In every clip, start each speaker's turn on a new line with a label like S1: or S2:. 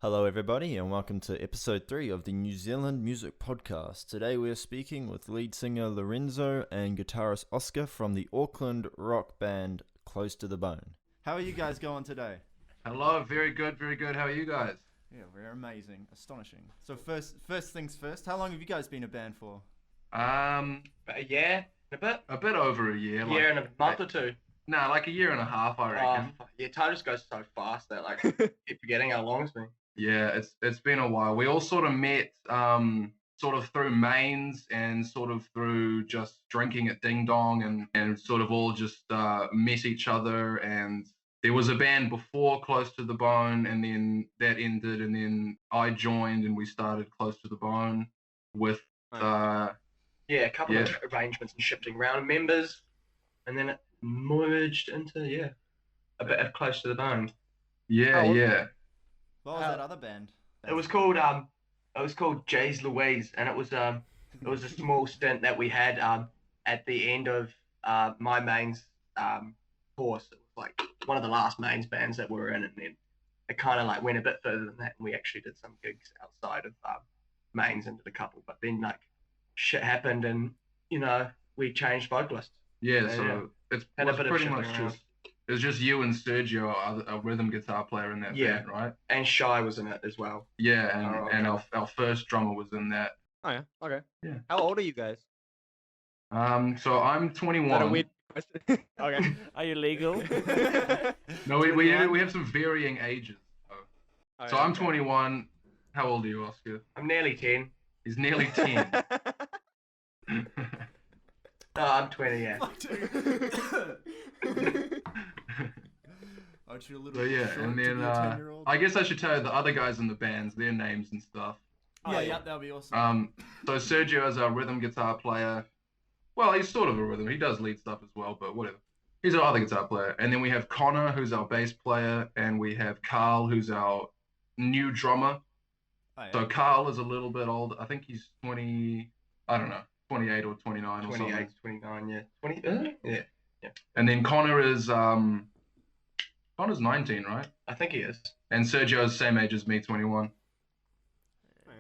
S1: Hello everybody and welcome to episode 3 of the New Zealand Music Podcast. Today we are speaking with lead singer Lorenzo and guitarist Oscar from the Auckland rock band Close to the Bone. How are you guys going today?
S2: Hello, very good. How are you guys?
S1: Yeah, we're amazing, astonishing. So first things first, how long have you guys been a band for?
S3: A year and a bit.
S2: A bit over a year.
S3: A year and a month or two.
S2: No, like a year and a half, I reckon.
S3: Yeah, time just goes so fast that like keep forgetting how long it's been.
S2: Yeah, it's been a while. We all sort of met sort of through mains and sort of through just drinking at Ding Dong and sort of all just met each other. And there was a band before Close to the Bone, and then that ended, and then I joined and we started Close to the Bone with
S3: a couple of arrangements and shifting around members, and then it merged into a bit of Close to the Bone.
S2: Yeah.
S1: What was that other band?
S3: It was called Jay's Louise, and it was a small stint that we had at the end of my mains course. It was like one of the last mains bands that we were in, and then it kind of like went a bit further than that, and we actually did some gigs outside of mains and did a couple, but then like shit happened, and we changed vocalists.
S2: It's pretty much it was just you and Sergio, a rhythm guitar player in that band, right?
S3: And Shy was in it as well.
S2: Yeah, and our first drummer was in that.
S4: Oh yeah, okay.
S2: Yeah.
S4: How old are you guys?
S2: So I'm 21.
S4: Is that a weird question? Okay.
S5: Are you legal?
S2: No, we have some varying ages. So I'm 21. How old are you, Oscar?
S3: I'm nearly 10.
S2: He's nearly 10.
S3: No, I'm 20, yeah.
S1: Aren't you a little
S2: and then I guess I should tell you the other guys in the bands, their names and stuff.
S1: Yeah, that'll be awesome.
S2: So Sergio is our rhythm guitar player. Well, he's sort of a rhythm. He does lead stuff as well, but whatever. He's our other guitar player. And then we have Connor, who's our bass player, and we have Carl, who's our new drummer.
S1: Oh, yeah.
S2: So Carl is a little bit older. I think he's 28 or 29 or
S3: 28,
S2: something.
S3: 29, yeah. 20, yeah.
S2: And then Connor is Connor's 19, right?
S3: I think he is.
S2: And Sergio's same age as me, 21.
S5: Yeah.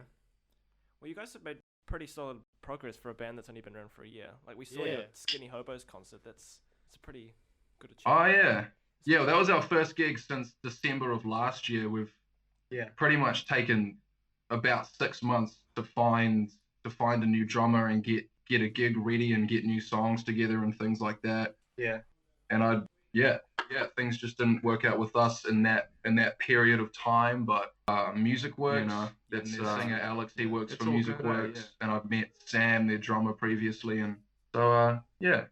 S5: Well, you guys have made pretty solid progress for a band that's only been around for a year. Like we saw your Skinny Hobos concert. It's a pretty good achievement.
S2: Oh yeah. Yeah, that was our first gig since December of last year. We've pretty much taken about 6 months to find a new drummer and get a gig ready and get new songs together and things like that.
S3: Yeah.
S2: And things just didn't work out with us in that period of time, but music works. That's singer Alex, he works for Music Works, and I've met Sam, their drummer, previously, and so
S5: Well,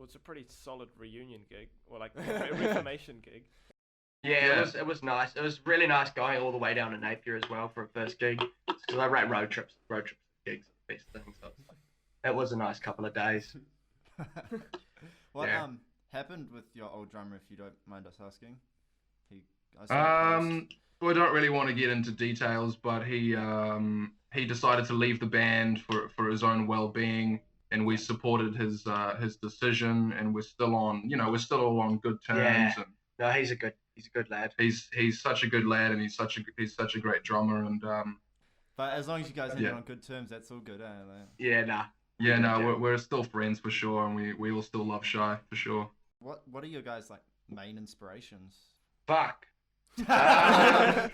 S5: it's a pretty solid reunion gig, or like a reformation gig.
S3: Yeah, it was nice. It was really nice going all the way down to Napier as well for a first gig, because I rate road trips gigs are the best thing. So that was a nice couple of days.
S1: What happened with your old drummer, if you don't mind us asking?
S2: Well, I don't really want to get into details, but he decided to leave the band for his own well-being, and we supported his decision, and we're still all on good terms.
S3: Yeah.
S2: And
S3: no, he's a good lad.
S2: He's such a good lad, and he's such a great drummer, and
S1: But as long as you guys end on good terms, that's all good, eh?
S2: We're still friends for sure, and we all still love Shy for sure.
S1: What are your guys' like main inspirations?
S3: Fuck.
S2: Are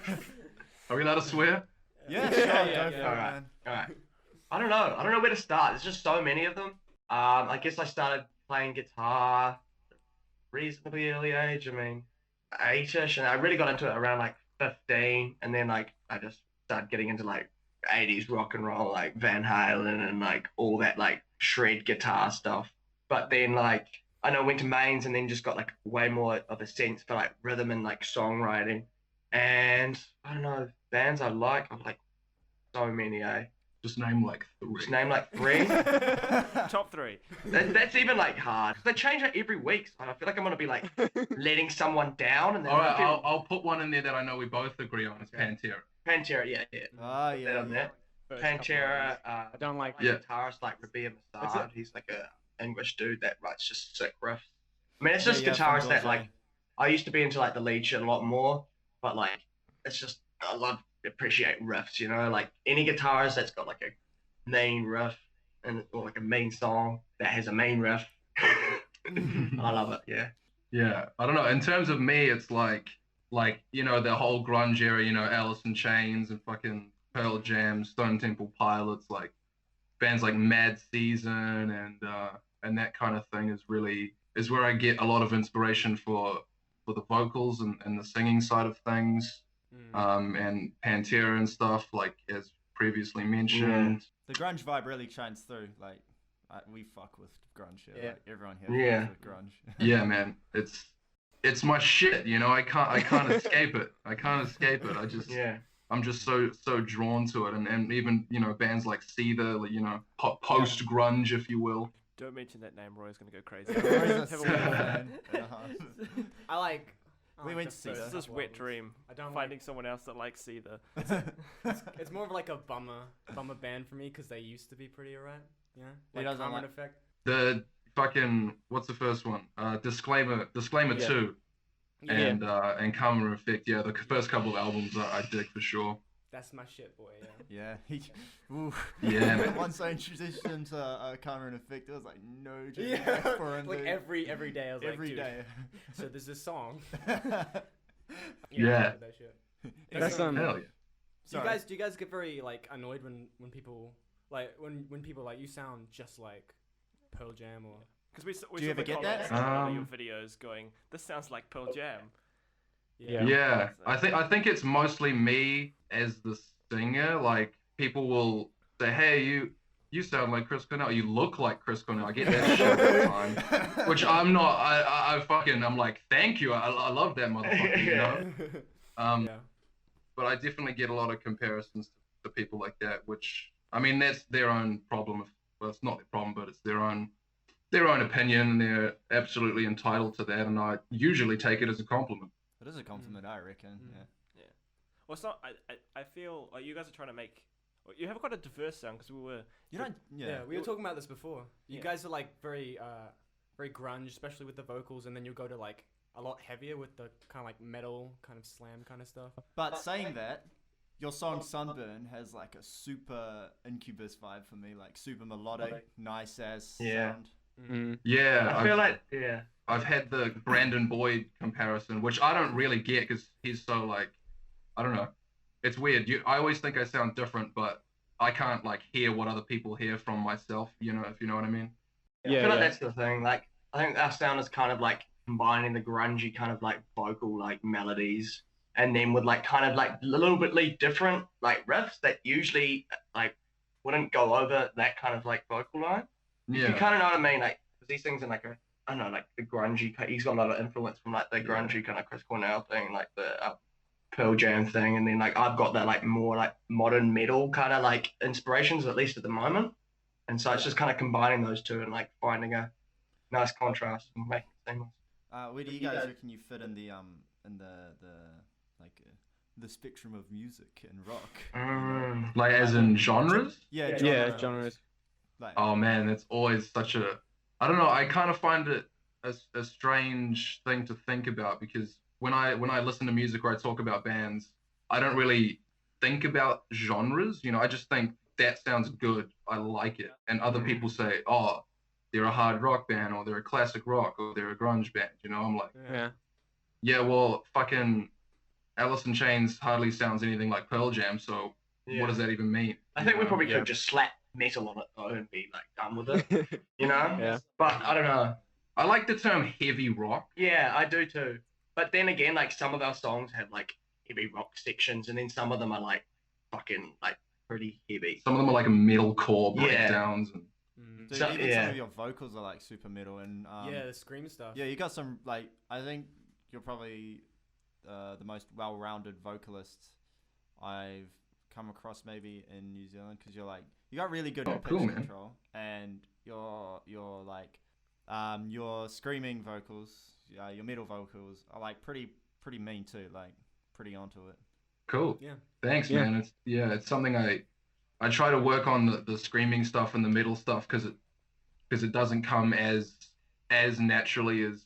S2: we allowed to swear?
S1: Yeah, sure.
S3: All right. I don't know where to start. There's just so many of them. I guess I started playing guitar reasonably early age. I mean, 8ish, and I really got into it around like 15, and then like I just started getting into like 80s rock and roll, like Van Halen and like all that like shred guitar stuff. But then like I went to mains and then just got like way more of a sense for like rhythm and like songwriting. And I don't know, bands I like so many,
S2: Just name like three.
S3: Just name like 3.
S5: Top 3.
S3: That's even like hard. They change it every week. So I feel like I'm gonna be like letting someone down, and then
S2: All right, I'll put one in there that I know we both agree on. It's Pantera.
S3: Pantera, yeah.
S1: Ah,
S3: Put that
S1: yeah.
S3: on there.
S4: First couple
S3: Pantera.
S4: albums. I don't like.
S2: Yeah.
S3: Guitarist like Rabia
S4: That's
S3: Massad. He's like a English dude that writes just sick riffs. I mean, it's just
S1: Yeah,
S3: guitarists
S1: from
S3: that
S1: Gorge.
S3: like. I used to be into like the lead shit a lot more, but like it's just I love appreciate riffs. You know, like any guitarist that's got like a main riff and or like a main song that has a main riff. I love it. Yeah.
S2: Yeah, I don't know. In terms of me, it's like you know the whole grunge era. You know, Alice in Chains and fucking Pearl Jam, Stone Temple Pilots, like bands like Mad Season and that kind of thing is where I get a lot of inspiration for the vocals and the singing side of things. And Pantera and stuff, like as previously mentioned.
S1: The grunge vibe really shines through. Like, we fuck with grunge here.
S4: Yeah.
S1: Like, everyone here
S3: Yeah.
S1: fucks with grunge.
S2: Yeah, man, it's my shit. You know, I can't escape it. I can't escape it. I'm just so drawn to it, and even you know bands like Seether, like, you know, post grunge, if you will.
S5: Don't mention that name. Roy's gonna go crazy.
S1: Roy's a
S5: Have a
S1: Seether
S5: word.
S1: fan.
S4: I like.
S1: We went to
S4: the
S1: see
S4: first
S5: It's this
S4: couple
S5: wet
S4: albums.
S5: dream.
S4: I don't
S5: Finding someone else that likes Seether.
S4: It's more of like a bummer band for me because they used to be pretty alright. Yeah.
S1: He
S4: Like
S1: doesn't
S4: Karma
S1: like-
S4: Effect.
S2: The fucking what's the first one? Disclaimer
S4: Yeah.
S2: 2 and Karma Effect. Yeah, the first couple of albums I dig for sure.
S4: That's my shit, boy. Yeah.
S1: Yeah. Ooh.
S2: Yeah, man.
S1: Once I introduced him to Karma Effect, it was like no joke
S4: Yeah.
S1: for him.
S4: Like
S1: dude.
S4: every day I was
S1: Every
S4: like, dude,
S1: day.
S4: so there's this song.
S2: Yeah.
S4: I love that shit.
S1: That's
S2: Hell yeah.
S4: Do you guys get very like annoyed when people like when people like you sound just like Pearl Jam or
S5: Because we
S1: Do
S5: saw
S1: you
S5: the
S1: ever get
S5: comments
S1: that?
S5: on one of your videos going, this sounds like Pearl Jam.
S2: Yeah, I think it's mostly me as the singer. Like people will say, "Hey, you sound like Chris Cornell. You look like Chris Cornell." I get that shit all the time, which I'm not. I'm like, thank you. I love that motherfucker. You know.
S4: yeah.
S2: But I definitely get a lot of comparisons to people like that, which I mean that's their own problem. Well, it's not their problem, but it's their own opinion, and they're absolutely entitled to that. And I usually take it as a compliment.
S1: It is a compliment, I reckon. Yeah.
S5: Well, it's not. I feel like you guys are trying to make. Well, you have quite a diverse sound because we were.
S1: You don't. Yeah.
S4: We were talking about this before. You
S5: Yeah.
S4: guys are like very grunge, especially with the vocals, and then you'll go to like a lot heavier with the kind of like metal, kind of slam kind of stuff.
S1: But saying that, your song Sunburn has like a super Incubus vibe for me, like super melodic, nice ass
S3: Yeah.
S1: sound.
S2: Yeah,
S3: I feel like yeah.
S2: I've had the Brandon Boyd comparison, which I don't really get because he's so like, I don't know. It's weird. I always think I sound different, but I can't like hear what other people hear from myself. You know, if you know what I mean.
S3: I feel like that's the thing. Like I think our sound is kind of like combining the grungy kind of like vocal like melodies, and then with like kind of like a little bit different like riffs that usually like wouldn't go over that kind of like vocal line. You
S2: Yeah.
S3: kind of know what I mean, like 'cause these things in like a I don't know like the grungy. He's got a lot of influence from like the grungy kind of Chris Cornell thing, like the Pearl Jam thing, and then like I've got that like more like modern metal kind of like inspirations, at least at the moment. And so it's just kind of combining those two and like finding a nice contrast and making it seamless.
S1: Where do you guys reckon you fit in the the spectrum of music and rock?
S2: Like as in genres.
S1: Yeah.
S4: Yeah, genres.
S1: Like,
S2: Oh man, that's always such a. I don't know. I kind of find it a strange thing to think about because when I listen to music or I talk about bands, I don't really think about genres. You know, I just think that sounds good. I like it. And other people say, oh, they're a hard rock band or they're a classic rock or they're a grunge band. You know, I'm like, yeah, well, fucking Alice in Chains hardly sounds anything like Pearl Jam. So what does that even mean?
S3: I think we probably
S4: Yeah.
S3: could just slap metal on it though and be like done with it, you know?
S4: Yeah.
S3: But I don't know.
S2: I like the term heavy rock.
S3: Yeah, I do too. But then again, like some of our songs have like heavy rock sections, and then some of them are like fucking like pretty heavy.
S2: Some of them are like a metalcore
S3: Yeah.
S2: breakdowns. And
S1: dude,
S3: So-
S1: even some
S3: yeah.
S1: of your vocals are like super metal and
S4: Yeah, the scream stuff.
S1: yeah, you got some like I think you're probably the most well-rounded vocalist I've come across maybe in New Zealand? Because you got really good
S2: Oh,
S1: pitch
S2: cool, man.
S1: control, and your your screaming vocals, your metal vocals are like pretty mean too, like pretty onto it.
S2: Cool.
S4: Yeah.
S2: Thanks,
S6: Yeah.
S2: man. It's something I try to work on the screaming stuff and the metal stuff because it doesn't come as naturally as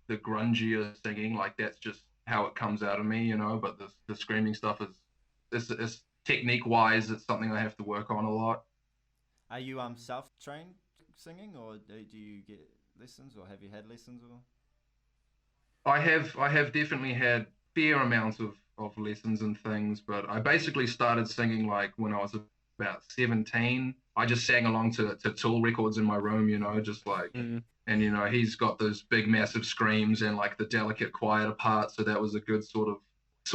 S2: the grungier singing. Like that's just how it comes out of me, you know. But the screaming stuff is technique wise, it's something I have to work on a lot.
S1: Are you self-trained singing, or do you get lessons, or have you had lessons, or?
S2: I have definitely had fair amounts of lessons and things, but I basically started singing like when I was about 17. I just sang along to Tool records in my room, you know, just like, and you know, he's got those big massive screams and like the delicate quieter parts, so that was a good sort of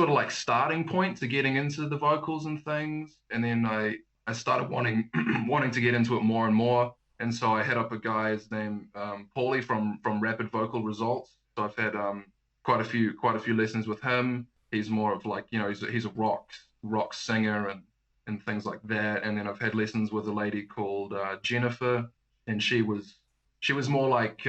S2: like starting point to getting into the vocals and things. And then I started wanting to get into it more and more, and so I hit up a guy's name Paulie from Rapid Vocal Results. So I've had quite a few lessons with him. He's more of like, you know, he's a rock singer and things like that. And then I've had lessons with a lady called Jennifer, and she was more like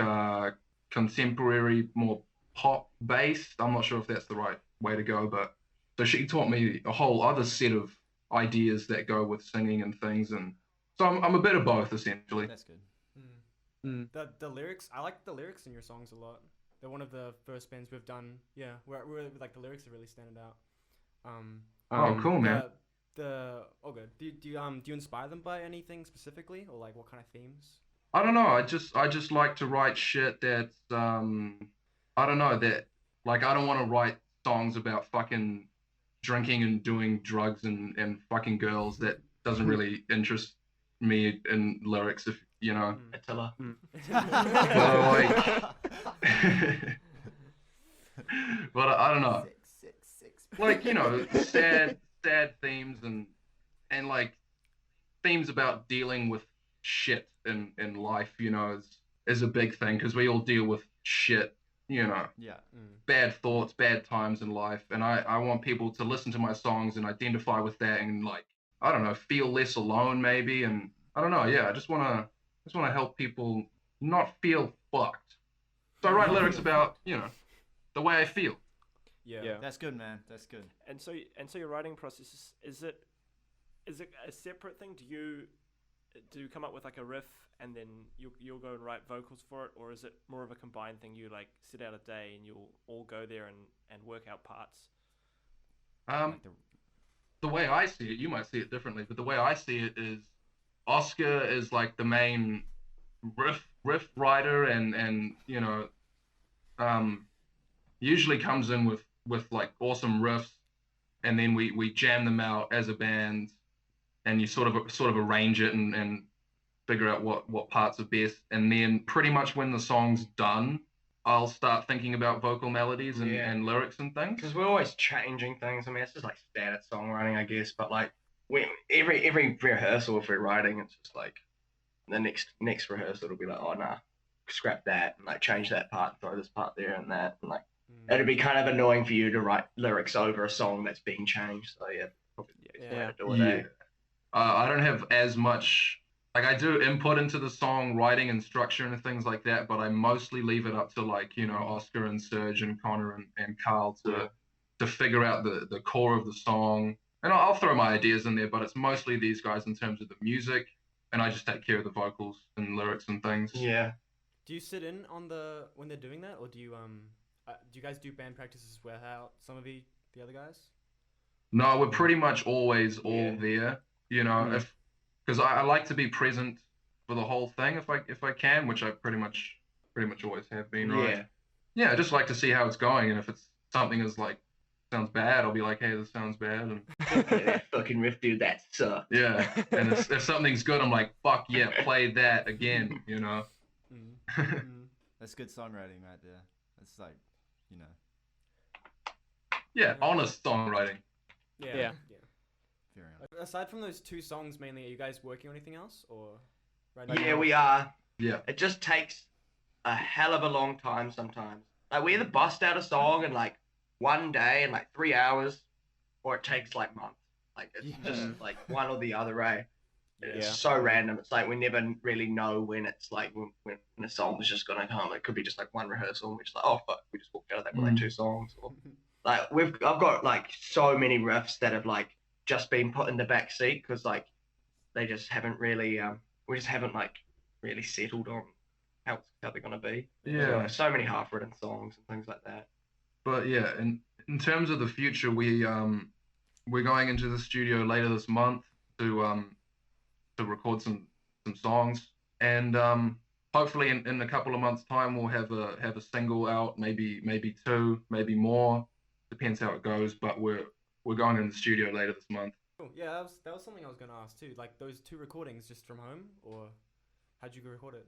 S2: contemporary, more pop based. I'm not sure if that's the right way to go, but so she taught me a whole other set of ideas that go with singing and things, and so I'm a bit of both essentially.
S1: That's good.
S4: The lyrics, I like the lyrics in your songs a lot. They're one of the first bands we've done. Yeah, where like the lyrics are really standing out.
S2: Oh, cool, man.
S4: Oh, good. Do you inspire them by anything specifically, or like what kind of themes?
S2: I don't know. I just like to write shit that's I don't know, that like I don't want to write songs about fucking drinking and doing drugs and fucking girls. That doesn't really interest me in lyrics, if you know.
S3: Attila.
S2: But like, but I don't know. Like, you know, sad themes and like themes about dealing with shit in life, you know, is a big thing because we all deal with shit, you know.
S1: Yeah.
S2: Bad thoughts, bad times in life, and I want people to listen to my songs and identify with that and like, I don't know, feel less alone maybe, and I don't know, yeah, I just wanna help people not feel fucked. So I write lyrics about, you know, the way I feel.
S4: Yeah.
S1: That's good, man. That's good.
S5: And so your writing process is it a separate thing? Do you come up with like a riff and then you'll go and write vocals for it, or is it more of a combined thing? You like sit out a day and you'll all go there and work out parts.
S2: The way I see it, you might see it differently, but the way I see it is Oscar is like the main riff writer and you know, usually comes in with like awesome riffs, and then we jam them out as a band, and you sort of arrange it and figure out what parts are best, and then pretty much when the song's done, I'll start thinking about vocal melodies and lyrics and things.
S3: Because we're always changing things. I mean, it's just like standard songwriting, I guess. But like, every rehearsal, if we're writing, it's just like the next rehearsal, it'll be like, oh nah, scrap that and like change that part, throw this part there and that, and like it'd be kind of annoying for you to write lyrics over a song that's being changed. So yeah, probably the best way to do it.
S2: Yeah.
S3: Eh?
S2: I don't have as much, like I do input into the song writing and structure and things like that, but I mostly leave it up to like, you know, Oscar and Serge and Connor and Carl to figure out the core of the song. And I'll throw my ideas in there, but it's mostly these guys in terms of the music, and I just take care of the vocals and lyrics and things.
S3: Yeah.
S4: Do you sit in on when they're doing that, or do you guys do band practices without some of the other guys?
S2: No, we're pretty much always all there, you know, because I like to be present for the whole thing if I can, which I pretty much always have been, right? Yeah, I just like to see how it's going, and if it's something is like sounds bad, I'll be like, hey, this sounds bad, and
S3: That fucking riff, dude, that sucks.
S2: yeah, and if something's good, I'm like, fuck yeah, play that again, you know.
S1: That's good songwriting right there. That's like, you know.
S2: Yeah, honest songwriting.
S4: Yeah.
S1: Fair enough.
S4: Aside from those two songs, mainly, are you guys working on anything else, or right
S3: Yeah,
S4: now?
S3: we are.
S2: Yeah.
S3: It just takes a hell of a long time sometimes. Like we either bust out a song in like one day in like 3 hours, or it takes like months. Like it's
S1: Yeah.
S3: just like one or the other, right? It's
S5: Yeah.
S3: so random. It's like we never really know when it's like when a song's just gonna come. It could be just like one rehearsal, and we're just like, oh fuck, we just walked out of that with like 2 songs. Or like I've got like so many riffs that have like just been put in the back seat because like they just haven't really we just haven't like really settled on how they're gonna be.
S2: Yeah.
S3: So many half-written songs and things like that.
S2: But yeah, in terms of the future, we're going into the studio later this month to record some songs, and hopefully in a couple of months' time we'll have a single out, maybe 2, maybe more, depends how it goes. But we're going in the studio later this month.
S4: Cool. Yeah, that was something I was gonna ask too. Like those 2 recordings just from home, or how'd you record it?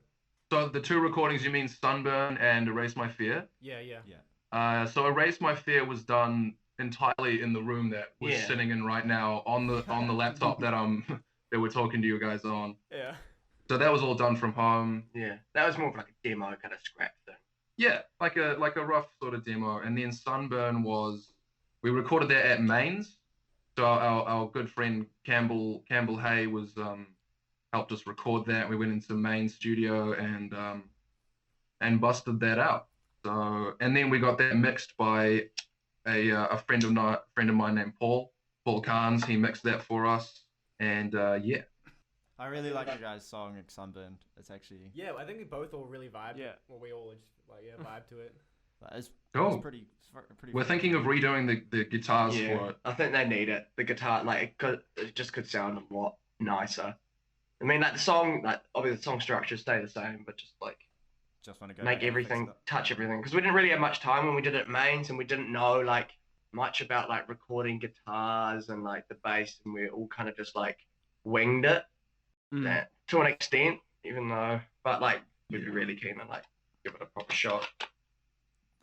S2: So the 2 recordings, you mean Sunburn and Erase My Fear?
S4: Yeah.
S2: So Erase My Fear was done entirely in the room that we're
S3: Yeah.
S2: sitting in right now on the laptop that that we're talking to you guys on.
S4: Yeah.
S2: So that was all done from home.
S3: Yeah, that was more of like a demo kind of scrap thing.
S2: Yeah, like a rough sort of demo. And then Sunburn we recorded that at Mainz. So our good friend Campbell Hay was helped us record that. We went into Main studio and busted that out. So and then we got that mixed by a friend of mine named Paul Carnes. He mixed that for us, and yeah.
S1: I really like your guys' song Sunburned. It's actually
S4: Yeah, I think we both all really vibed.
S5: Yeah.
S4: Well, we all just like vibe to it.
S1: it's
S2: Cool.
S1: pretty.
S2: We're thinking of redoing the guitars for it.
S3: I think they need it. The guitar, like, it just could sound a lot nicer. I mean, like the song, like obviously the song structure stay the same, but just like
S1: Just want to go
S3: make
S1: back and fix
S3: everything,
S1: it.
S3: touch everything, because we didn't really have much time when we did it at Mains, and we didn't know like much about like recording guitars and like the bass, and we all kind of just like winged it that, to an extent, even though, but like we'd be really keen to like give it a proper shot.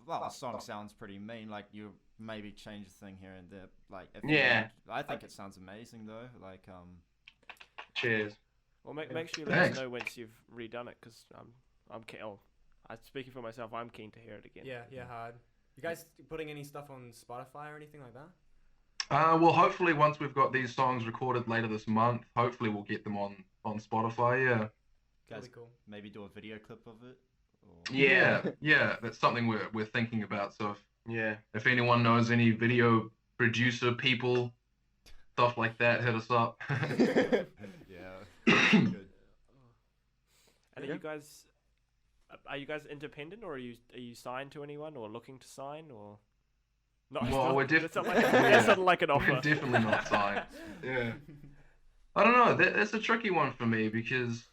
S1: Well, the song sounds pretty mean. Like you maybe change a thing here and there. Like
S3: Yeah.
S1: I think it sounds amazing though. Like
S3: Cheers.
S5: Well, make
S1: Yeah.
S5: sure you let
S2: Thanks.
S5: us know once you've redone it, because I'm keen. Oh, speaking for myself, I'm keen to hear it again.
S4: Yeah, hard. You guys putting any stuff on Spotify or anything like that?
S2: Well, hopefully once we've got these songs recorded later this month, hopefully we'll get them on Spotify. Yeah.
S1: guys,
S4: Really cool.
S1: maybe do a video clip of it. Or...
S3: Yeah.
S2: That's something we're thinking about. So
S3: Yeah.
S2: if anyone knows any video producer people, stuff like that, hit us up.
S1: Yeah. Good.
S5: And are you guys independent, or are you signed to anyone, or looking to sign, or? Not,
S2: Well, we're
S5: that sounded like,
S2: yeah.
S5: that sounded like an offer.
S2: We're definitely not signed. Yeah. I don't know. That's a tricky one for me because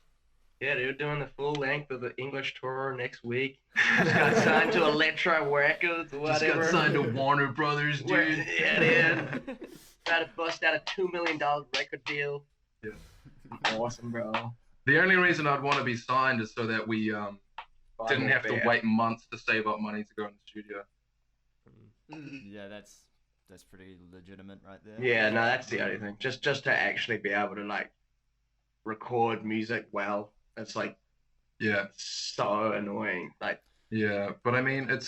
S3: Yeah, they're doing the full length of the English tour next week. Just got signed to Elektra Records or
S2: just
S3: whatever.
S2: got signed to Warner Brothers,
S3: Where-
S2: dude.
S3: Yeah, dude. Trying to bust out a $2 million record deal.
S2: Yeah.
S3: Awesome, bro.
S2: The only reason I'd want to be signed is so that we didn't have to wait months to save up money to go in the studio.
S1: Yeah, that's pretty legitimate right there.
S3: Yeah, no, that's the only thing. Just to actually be able to like record music well. It's like
S2: Yeah,
S3: so annoying. Like
S2: yeah, but I mean, it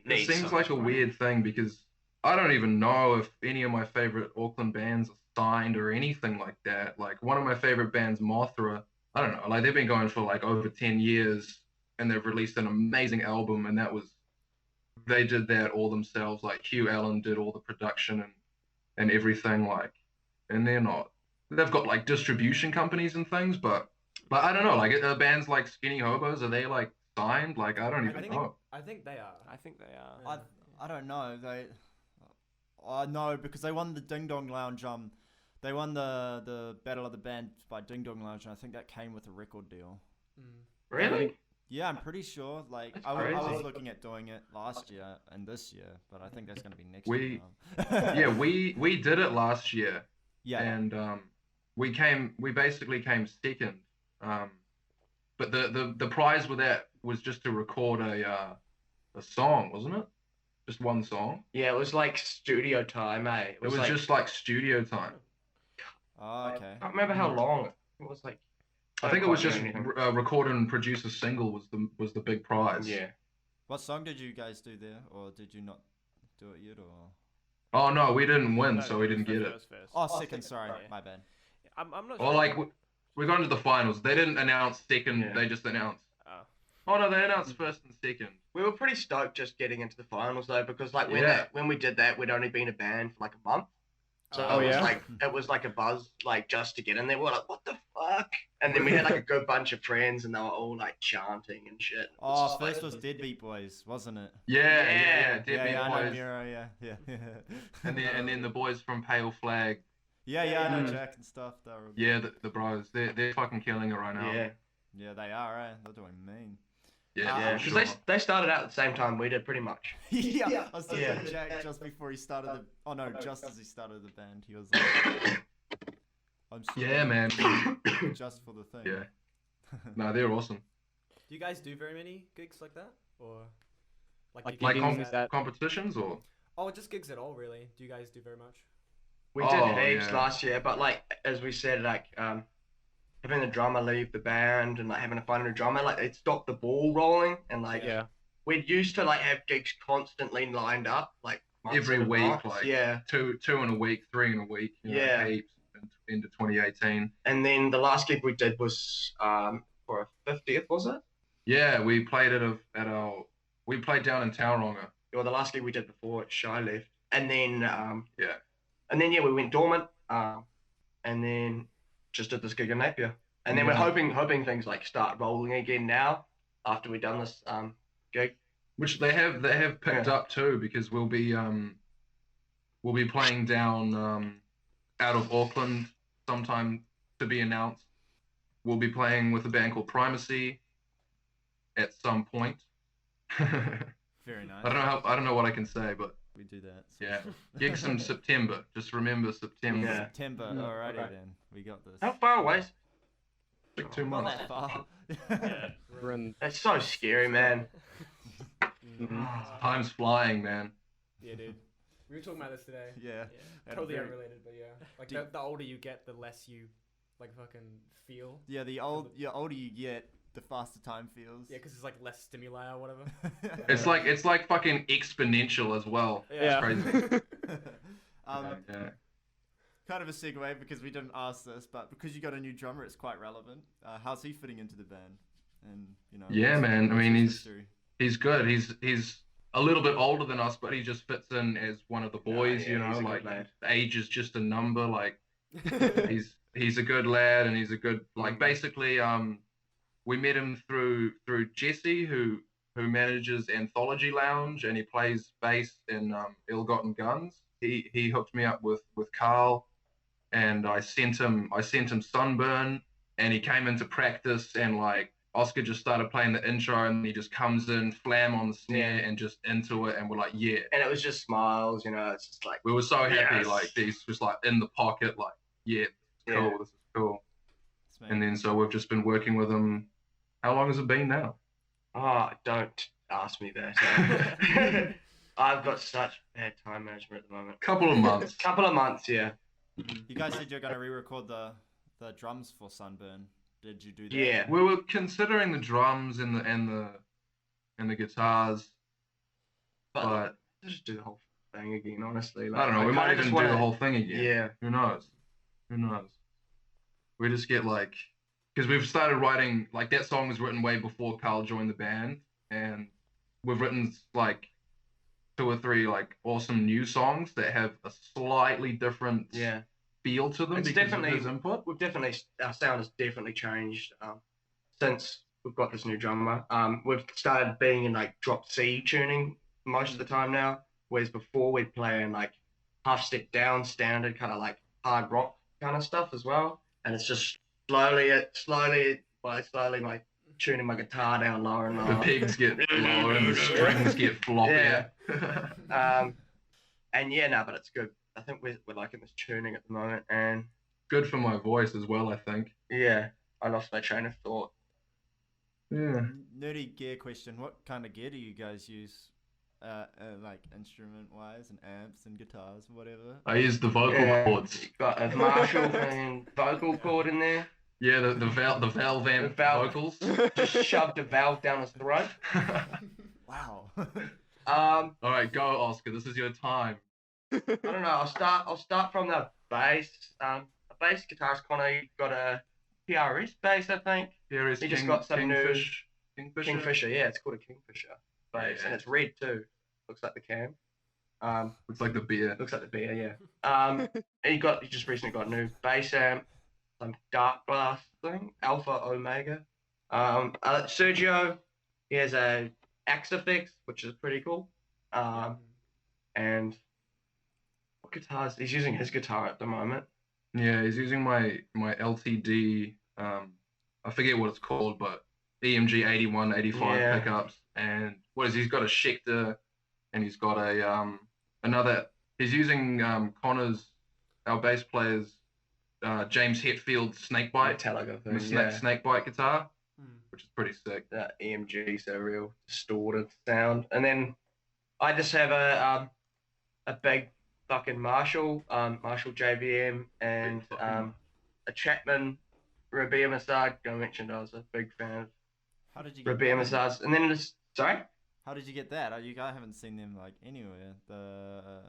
S3: needs
S2: seems
S3: so
S2: like
S3: much
S2: a
S3: money.
S2: weird thing because I don't even know if any of my favorite Auckland bands are signed or anything like that. Like one of my favorite bands, Mothra, I don't know, like they've been going for like over 10 years and they've released an amazing album, and they did that all themselves. Like Hugh Allen did all the production and everything, like, and they've got like distribution companies and things, but I don't know, like bands like Skinny Hobos, are they like signed? Like I don't even know.
S4: I think they are.
S5: I think they are.
S1: I don't know. No, because they won the Ding Dong Lounge. They won the Battle of the Bands by Ding Dong Lounge, and I think that came with a record deal.
S3: really?
S1: Yeah, I'm pretty sure. Like
S3: That's
S1: I was
S3: crazy.
S1: looking at doing it last year and this year, but I think that's gonna be next
S2: We-
S1: year. now.
S2: Yeah, we did it last year,
S1: yeah.
S2: and we basically came second. But the prize with that was just to record a song, wasn't it? Just one song.
S3: Yeah, it was like studio time, eh?
S2: It was
S3: like,
S2: just like studio time.
S1: Oh, okay.
S3: I can't remember how long it was. Like
S2: I think it was
S3: quite
S2: just
S3: anything.
S2: record and produce a single was the big prize.
S3: Yeah.
S1: What song did you guys do there, or did you not do it yet, or?
S2: Oh no, we didn't win,
S5: No,
S2: so we didn't get it.
S5: was first.
S1: Oh, second. Sorry,
S5: okay.
S1: my bad.
S5: I'm not
S2: Or
S5: sure.
S2: like we got into the finals. They didn't announce second.
S3: Yeah.
S2: They just announced.
S5: Oh.
S2: Oh no, they announced first and second.
S3: We were pretty stoked just getting into the finals though, because like when we did that, we'd only been a band for like a month. So
S4: Oh,
S3: it was like a buzz, like just to get in there. We were like, what the fuck? And then we had like a good bunch of friends, and they were all like chanting and shit. It
S1: Oh,
S3: just
S1: first
S3: like-
S1: was Deadbeat Boys, wasn't it?
S2: Yeah.
S3: Yeah,
S2: Deadbeat
S1: I know
S2: Boys.
S1: Miro, yeah.
S2: And then the boys from Pale Flag.
S1: Yeah, I know
S2: Mm.
S1: Jack and stuff. They're
S2: Yeah, the bros. They're fucking killing it right now.
S3: Yeah,
S1: they are, eh? They're doing mean.
S3: yeah.
S2: for
S3: Because
S2: sure.
S3: they started out at the same time we did, pretty much.
S1: Yeah, I was talking
S3: Yeah.
S1: to Jack just before he started the. Oh no, just as he started the band, he was like, "I'm
S2: Yeah, man.
S1: just for the thing."
S2: Yeah. No, they're awesome.
S4: Do you guys do very many gigs like that, or
S6: Like
S4: do you
S2: Like
S6: gigs
S4: gigs
S6: that-
S2: competitions or?
S4: Oh, just gigs at all, really. Do you guys do very much?
S3: We
S2: Oh,
S3: did heaps
S2: yeah.
S3: last year, but like as we said, like having the drummer leave the band and like having to find a new drummer, like it stopped the ball rolling, and like
S6: Yeah.
S3: we used to like have gigs constantly lined up, like months
S2: Every
S3: in
S2: week,
S3: advance.
S2: like-
S3: yeah.
S2: Two in a week, 3 in a week.
S3: Yeah.
S2: Heaps into 2018.
S3: And then the last gig we did was for a 50th, was it?
S2: Yeah, we played we played down in Tauranga.
S3: Or the last gig we did before Shy left, and then
S2: Yeah.
S3: and then we went dormant, and then just did this gig in Napier, and then we're
S2: Yeah.
S3: hoping things like start rolling again now after we've done this gig.
S2: Which they have picked
S3: Yeah.
S2: up too, because we'll be playing down out of Auckland sometime to be announced. We'll be playing with a band called Primacy at some point.
S1: Very nice.
S2: I don't know what I can say, but
S1: We do that.
S2: yeah, gigs in September. Just remember September.
S3: Yeah.
S1: September.
S3: Yeah.
S1: Alrighty
S3: Okay.
S1: then. We got this.
S3: How far away? is-
S2: Like 2
S1: Not
S2: months.
S1: that far.
S5: Yeah.
S6: We're in
S3: It's so scary, man.
S2: Time's flying, man.
S4: Yeah, dude. We were talking about this today.
S1: Yeah.
S4: Yeah, totally
S1: very-
S4: unrelated, but yeah. Like
S1: Do-
S4: the older you get, the less you like fucking feel.
S1: Yeah, the older you get, the faster time feels.
S4: Yeah, because it's like less stimuli or whatever.
S2: It's like fucking exponential as well.
S5: Yeah.
S2: Crazy. Yeah.
S1: Kind of a segue because we didn't ask this, but because you got a new drummer, it's quite relevant. How's he fitting into the band? And
S2: Yeah, man. I
S1: what's
S2: mean,
S1: his
S2: he's
S1: history?
S2: he's good. He's a little bit older than us, but he just fits in as one of the boys.
S3: yeah,
S2: You know,
S3: he's a good
S2: like
S3: lad.
S2: age is just a number. Like he's a good lad, and he's a good like basically. We met him through Jesse, who manages Anthology Lounge, and he plays bass in Ill Gotten Guns. He hooked me up with Carl, and I sent him Sunburn, and he came into practice, and like Oscar just started playing the intro, and he just comes in, flam on the snare, and just into it, and we're like, yeah.
S3: And it was just smiles, you know. It's just like
S2: We were so happy,
S3: Yes.
S2: like he's just like in the pocket, like yeah, this is cool,
S3: Yeah.
S2: this is cool.
S1: Sweet.
S2: And then so we've just been working with him. How long has it been now?
S3: oh, don't ask me that. I've got such bad time management at the moment.
S2: Couple of months.
S3: Couple of months, yeah.
S1: You guys said you're gonna re-record the drums for Sunburn. Did you do that?
S3: Yeah.
S2: We were considering the drums and the guitars, but
S3: Just do the whole thing again, honestly.
S2: I don't know. We might even do the whole thing again.
S3: Yeah.
S2: Who knows? Who knows? We just get like, because we've started writing, like that song was written way before Carl joined the band, and we've written like 2 or 3 like awesome new songs that have a slightly different
S3: Yeah.
S2: feel to them
S3: It's
S2: because
S3: definitely-
S2: of his input.
S3: Our sound has definitely changed since we've got this new drummer. We've started being in like drop C tuning most of the time now, whereas before we'd play in like half step down standard kind of like hard rock kind of stuff as well. And it's just slowly like tuning my guitar down lower and
S2: The
S3: lower.
S2: pigs get lower and the strings get floppier.
S3: And yeah, no, but it's good. I think we're liking this tuning at the moment, and
S2: Good for my voice as well, I think.
S3: yeah, I lost my train of thought.
S2: Yeah.
S1: Nerdy gear question. What kind of gear do you guys use? Like instrument-wise and amps and guitars, whatever.
S2: I use the vocal cords.
S3: Got a Marshall and vocal cord in there.
S2: Yeah, the valve amp
S3: The valve.
S2: vocals.
S3: Just shoved a valve down his throat.
S1: Wow.
S2: All right, go, Oscar. This is your time.
S3: I don't know. I'll start from the bass. A bass guitarist Connor, he got a PRS bass, I think.
S2: Here is
S3: He just got some
S2: Kingfisher.
S3: Yeah, it's called a Kingfisher bass, and it's red too. Looks like the can.
S2: Looks like the beer.
S3: Looks like the beer, yeah. He just recently got a new bass amp, some dark glass thing, Alpha Omega. Sergio, he has a Axifix, which is pretty cool. And what guitars? He's using his guitar at the moment.
S2: Yeah, he's using my LTD. I forget what it's called, but EMG 81, 85 pickups. And he's got a Schecter, and he's got a another. He's using Connor's, our bass player's, James Hetfield's Snakebite,
S3: Metallica thing,
S2: Snakebite guitar, which is pretty sick.
S3: That EMG, so real distorted sound. And then I just have a big fucking Marshall JVM, and a Chapman Rabea Massage. I mentioned I was a big fan of
S1: How did you get
S3: Rabea
S1: that?
S3: Massage. And then sorry?
S1: How did you get that? I haven't seen them like anywhere.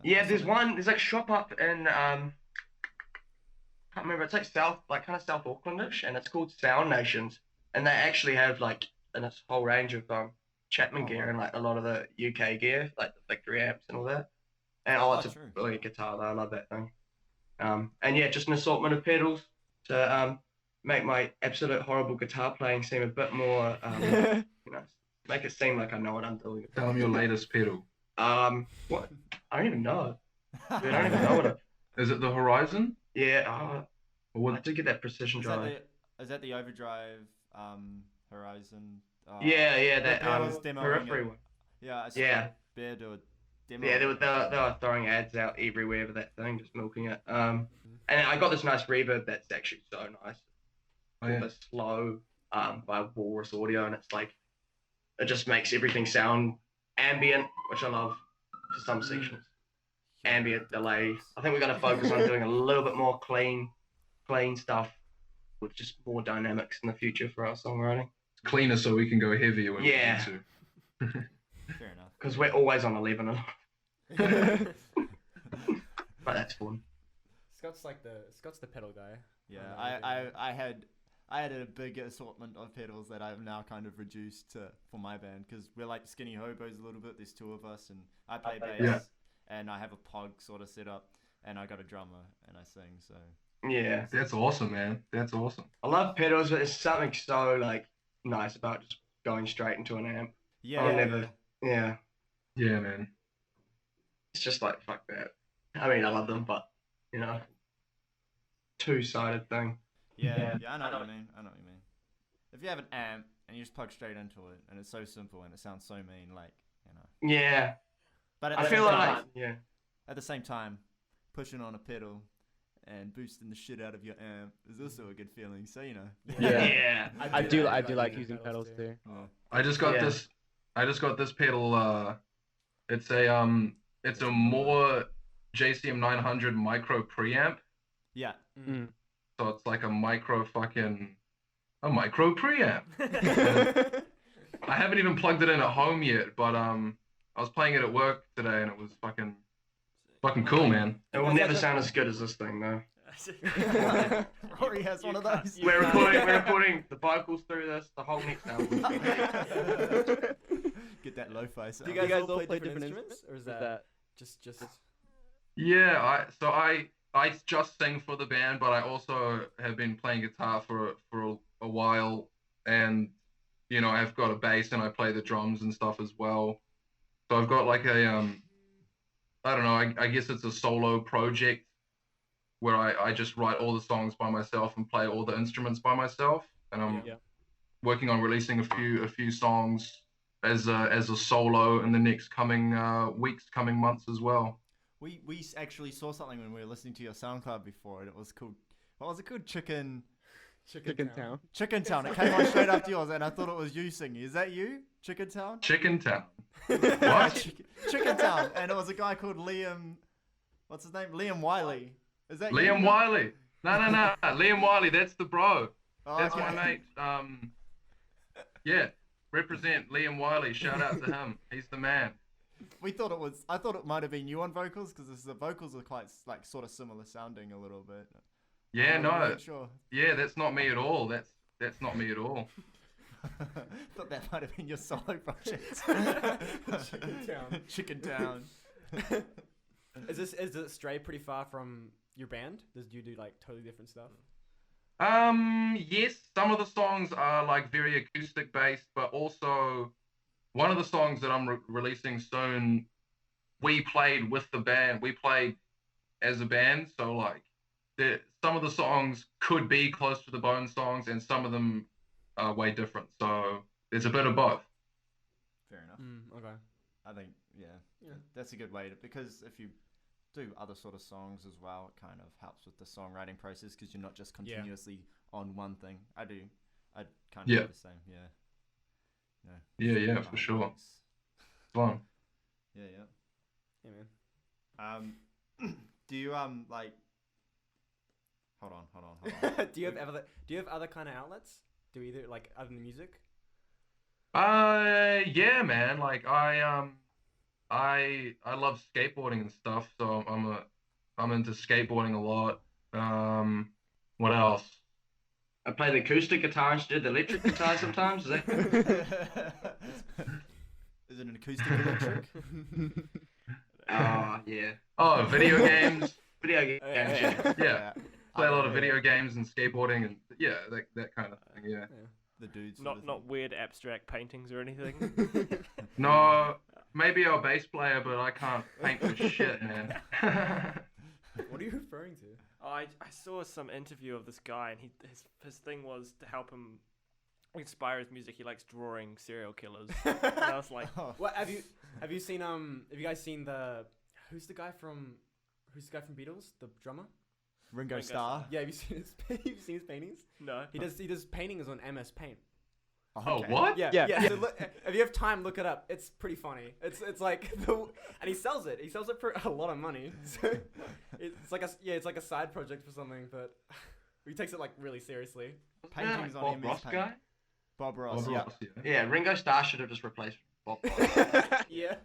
S3: There's like a shop up in can't remember. It's like kind of South Aucklandish, and it's called Sound Nations, and they actually have like a whole range of Chapman gear and like a lot of the UK gear, like the Victory amps and all that. And it's a
S1: true.
S3: brilliant guitar though. I love that thing. And yeah, just an assortment of pedals to make my absolute horrible guitar playing seem a bit more, make it seem like I know what I'm doing.
S2: Tell him your latest pedal.
S3: What? I don't even know. Dude, I don't even know what it.
S2: Is it the Horizon?
S3: Yeah.
S2: Or
S3: I did get that precision drive.
S1: Is that the Overdrive Horizon?
S3: That
S1: Bear was demoing
S3: periphery
S1: it.
S3: one.
S1: Yeah, I saw
S3: Yeah.
S1: Bear do a demo.
S3: Yeah, they were throwing ads out everywhere for that thing, just milking it. And I got this nice reverb that's actually so nice.
S2: Oh, yeah.
S3: It's slow by Walrus Audio, and it's like it just makes everything sound ambient, which I love for some sections. Ambient delay. I think we're going to focus on doing a little bit more clean stuff with just more dynamics in the future for our songwriting.
S2: Cleaner so we can go heavier when we need to.
S1: Fair enough.
S3: Because we're always on 11 a lot. But that's fun.
S4: Scott's the pedal guy.
S1: Yeah, I had a big assortment of pedals that I've now kind of reduced for my band, because we're like skinny hobos a little bit. There's two of us, and I play bass, and I have a pog sort of set up, and I got a drummer, and I sing. So
S3: yeah,
S2: that's awesome, man. That's awesome.
S3: I love pedals, but there's something so like nice about just going straight into an amp.
S1: Yeah,
S2: Yeah, man.
S3: It's just like fuck that. I mean, I love them, but two-sided thing.
S1: Yeah, I know what you mean. If you have an amp and you just plug straight into it, and it's so simple and it sounds so mean, like,
S3: Yeah.
S1: But
S3: I feel like
S1: at the same time, pushing on a pedal and boosting the shit out of your amp is also a good feeling. So
S3: Yeah.
S6: I do like using pedals too.
S2: I just got this. I just got this pedal. It's a more JCM 900 micro preamp.
S1: Yeah.
S2: So it's like a micro preamp. I haven't even plugged it in at home yet, but I was playing it at work today, and it was fucking cool, man.
S3: It will never sound as good as this thing, though.
S1: Rory has one of those.
S3: We're recording the vocals through this, the whole next album.
S1: Get that lo-fi sound.
S4: Do you guys all play different instruments, or is that just?
S2: Yeah, I just sing for the band, but I also have been playing guitar for a while, and I've got a bass and I play the drums and stuff as well. So I've got like a I don't know, I guess it's a solo project where I just write all the songs by myself and play all the instruments by myself, and I'm working on releasing a few songs as a solo in the next coming months as well.
S1: We actually saw something when we were listening to your SoundCloud before, and it was called, what was it called? Chicken
S6: Town.
S1: Chicken Town. It came on straight after yours, and I thought it was you singing. Is that you? Chicken Town?
S2: Chicken Town. What?
S1: Chicken Town. And it was a guy called Liam. What's his name? Liam Wiley. Is that
S2: Liam
S1: you?
S2: Wiley? No. Liam Wiley. That's the bro.
S1: Oh,
S2: That's
S1: okay.
S2: my mate. Yeah. Represent Liam Wiley. Shout out to him. He's the man.
S1: We thought it was. I thought it might have been you on vocals because the vocals are quite like sort of similar sounding a little bit.
S2: Yeah,
S1: I'm
S2: no.
S1: not really sure.
S2: Yeah, that's not me at all. That's not me at all.
S1: Thought that might have been your solo project.
S4: Chicken Town.
S1: Chicken Town.
S4: Is it Stray pretty far from your band? Do you do like totally different stuff?
S2: Yes, some of the songs are like very acoustic based, but also one of the songs that I'm releasing soon, we played with the band. We played as a band, so like some of the songs could be close to the Bone songs, and some of them are way different. So there's a bit of both.
S1: Fair enough.
S4: Okay.
S1: I think that's a good way because if you do other sort of songs as well, it kind of helps with the songwriting process because you're not just continuously on one thing. I kind of do the same.
S2: Yeah, for sure. Fun.
S1: Yeah.
S4: Yeah, man.
S1: Do you like? Hold on.
S4: Do you have other kind of outlets? Do either like other than music?
S2: Yeah, man. Like I love skateboarding and stuff, so I'm into skateboarding a lot. What else?
S3: I play the acoustic guitar instead of the electric guitar sometimes. Is that?
S1: Is it an acoustic electric?
S3: Oh, yeah.
S2: Oh, video games.
S3: Video games.
S2: Yeah. Play a lot of video games and skateboarding and that kind of thing. Yeah.
S1: The dudes.
S5: Not weird abstract paintings or anything.
S2: No, maybe a bass player, but I can't paint for shit, man.
S4: What are you referring to?
S5: Oh, I saw some interview of this guy, and his thing was to help him inspire his music. He likes drawing serial killers. And I was like,
S4: What have you seen? Have you guys seen who's the guy from Beatles? The drummer.
S1: Ringo Starr.
S4: Yeah, have you seen his paintings?
S5: no.
S4: He does paintings on MS Paint.
S2: Oh, what?
S4: Yeah. So if you have time, look it up. It's pretty funny. It's like and he sells it. He sells it for a lot of money. So it's like a side project for something, but he takes it like really seriously.
S1: Paintings on
S2: Bob
S1: MS
S2: Ross
S1: Paint.
S2: guy?
S1: Bob Ross.
S2: Bob
S1: Yeah.
S2: Ross, yeah.
S3: Yeah, Ringo Starr should have just replaced Bob Ross.
S4: Yeah.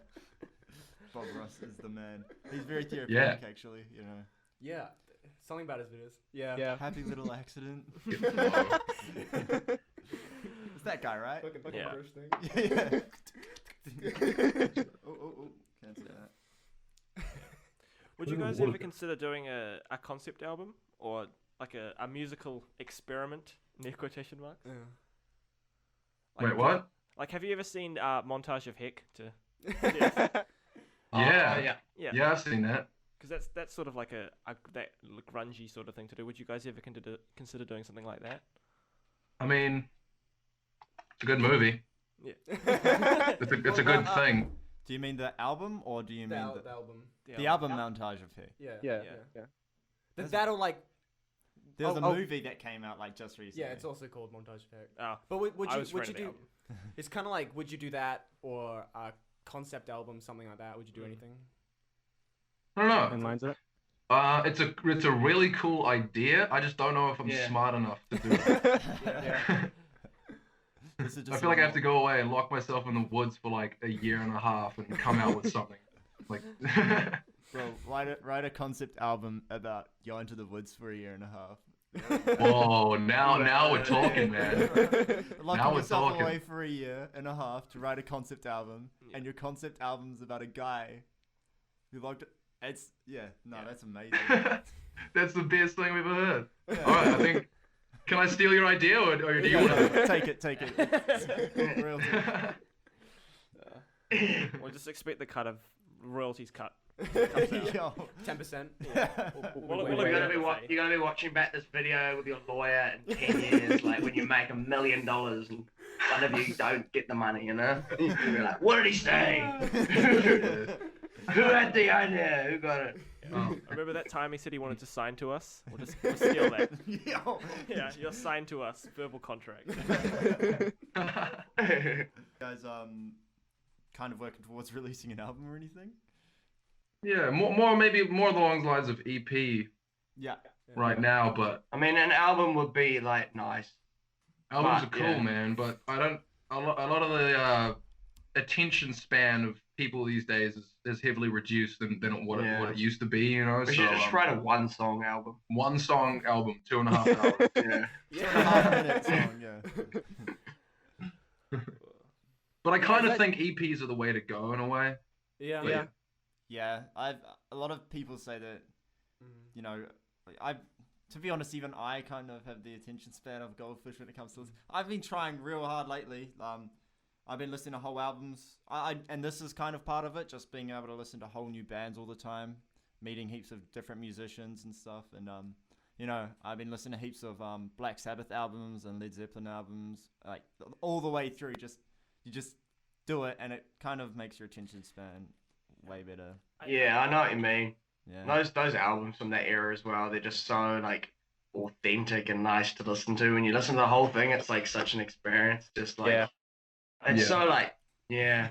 S1: Bob Ross is the man. He's very therapeutic, actually. You know.
S4: Yeah. Something about his videos. Yeah.
S6: Yeah.
S1: Happy little accident.
S2: Yeah.
S1: It's that guy, right?
S4: Fucking
S5: Yeah.
S4: British thing.
S1: Yeah. Oh. Can't say that.
S5: Would you guys ever consider doing a concept album or like a musical experiment? Near quotation marks.
S4: Yeah.
S5: Like,
S2: Wait, what?
S5: Like, have you ever seen Montage of Heck?
S2: Yeah.
S5: Yeah.
S2: Yeah, I've seen that.
S5: Because that's sort of like that grungy sort of thing to do. Would you guys ever consider doing something like that?
S2: I mean, it's a good movie.
S5: Yeah.
S2: It's a good thing.
S1: Do you mean the album or do you mean
S4: The album.
S1: the album montage of Heck?
S4: Yeah.
S6: Yeah.
S4: That'll like.
S1: There's a movie that came out like just recently.
S4: Yeah, it's also called Montage Effect.
S5: Oh,
S4: But would
S5: I
S4: you
S5: was
S4: do?
S5: reading the album.
S4: It's kind of like, would you do that or a concept album, something like that? Would you do anything?
S2: I don't know.
S6: And lines of it.
S2: It's a really cool idea. I just don't know if I'm smart enough to do it.
S1: This is just
S2: I feel like I have to go away and lock myself in the woods for like a year and a half and come out with something. Like,
S1: Bro, write a concept album about going to the woods for a year and a half.
S2: whoa! Now we're talking, man.
S1: Locking
S2: Now we're
S1: yourself
S2: talking.
S1: away for a year and a half to write a concept album, and your concept album's about a guy who locked. That's amazing.
S2: That's the best thing we've ever heard. All right, I think. Can I steal your idea, or do you want to?
S1: Take it. Real talk.
S5: We'll just expect the cut of royalties cut.
S1: Yo.
S4: 10%.
S3: You're gonna be watching back this video with your lawyer in 10 years, like when you make $1 million and one of you don't get the money, you know? You'll be like, what did he say? Who had the idea? Who got it?
S2: Oh.
S5: Remember that time he said he wanted to sign to us? We'll steal that.
S1: Yo.
S5: Yeah, you're signed to us. Verbal contract.
S1: Guys, kind of working towards releasing an album or anything?
S2: Yeah, maybe more along the lines of EP
S1: Yeah.
S2: right now, but
S3: I mean, an album would be like nice.
S2: albums are
S3: But,
S2: cool,
S3: yeah.
S2: man. But I don't. A lot of the attention span of people these days is heavily reduced than what
S3: Yeah.
S2: it used to be, you know.
S3: We
S2: So
S3: should just write a one-song album.
S2: one song album, 2.5 hours.
S3: Yeah.
S1: 2.5 minute song, yeah.
S2: But I kind of
S6: that-
S2: think EPs are the way to go in a way.
S4: Yeah.
S2: But
S6: Yeah.
S1: Yeah, a lot of people say that, you know, like, to be honest, even I kind of have the attention span of goldfish when it comes to this. I've been trying real hard lately. I've been listening to whole albums. And this is kind of part of it, just being able to listen to whole new bands all the time, meeting heaps of different musicians and stuff. And you know, I've been listening to heaps of Black Sabbath albums and Led Zeppelin albums, like all the way through. You just do it, and it kind of makes your attention span way better.
S3: Yeah, I know what you mean.
S1: Yeah.
S3: Those albums from that era as well, they're just so like authentic and nice to listen to. When you listen to the whole thing, it's like such an experience. Just like
S6: Yeah.
S3: it's
S2: Yeah.
S3: so like yeah.